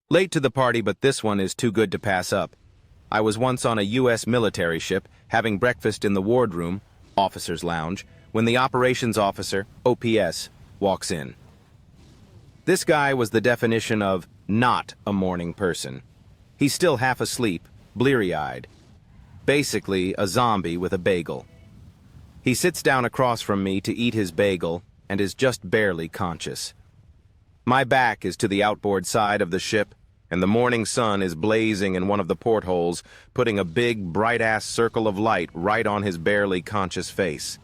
Late to the party, but this one is too good to pass up. I was once on a U.S. military ship, having breakfast in the wardroom, officer's lounge, when the operations officer, OPS, walks in. This guy was the definition of not a morning person. He's still half asleep, bleary-eyed. Basically, a zombie with a bagel. He sits down across from me to eat his bagel and is just barely conscious. My back is to the outboard side of the ship, and the morning sun is blazing in one of the portholes, putting a big, bright-ass circle of light right on his barely conscious face.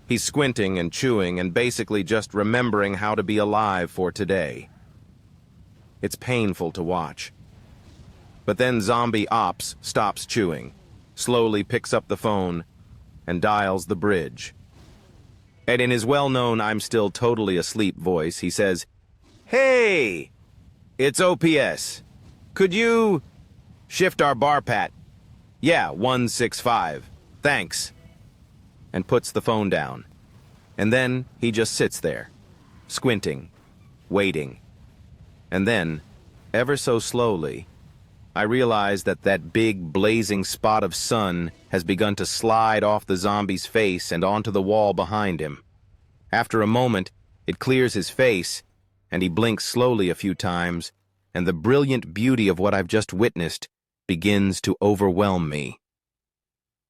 He's squinting and chewing and basically just remembering how to be alive for today. It's painful to watch. But then Zombie Ops stops chewing, slowly picks up the phone, and dials the bridge. And in his well-known "I'm still totally asleep" voice, he says, "Hey, it's OPS. Could you shift our bar pat? Yeah, 165. Thanks." And puts the phone down. And then he just sits there, squinting, waiting. And then, ever so slowly, I realize that that big blazing spot of sun has begun to slide off the zombie's face and onto the wall behind him. After a moment, it clears his face, and he blinks slowly a few times, and the brilliant beauty of what I've just witnessed begins to overwhelm me.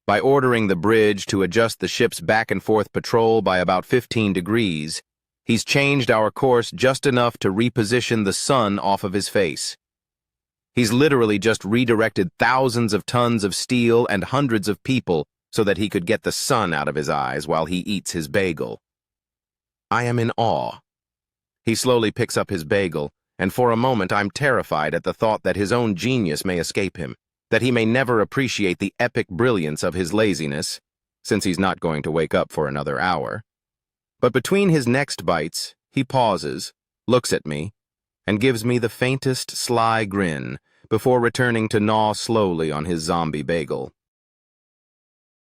By ordering the bridge to adjust the ship's back-and-forth patrol by about 15 degrees, he's changed our course just enough to reposition the sun off of his face. He's literally just redirected thousands of tons of steel and hundreds of people so that he could get the sun out of his eyes while he eats his bagel. I am in awe. He slowly picks up his bagel, and for a moment I'm terrified at the thought that his own genius may escape him, that he may never appreciate the epic brilliance of his laziness, since he's not going to wake up for another hour. But between his next bites, he pauses, looks at me, and gives me the faintest sly grin before returning to gnaw slowly on his zombie bagel.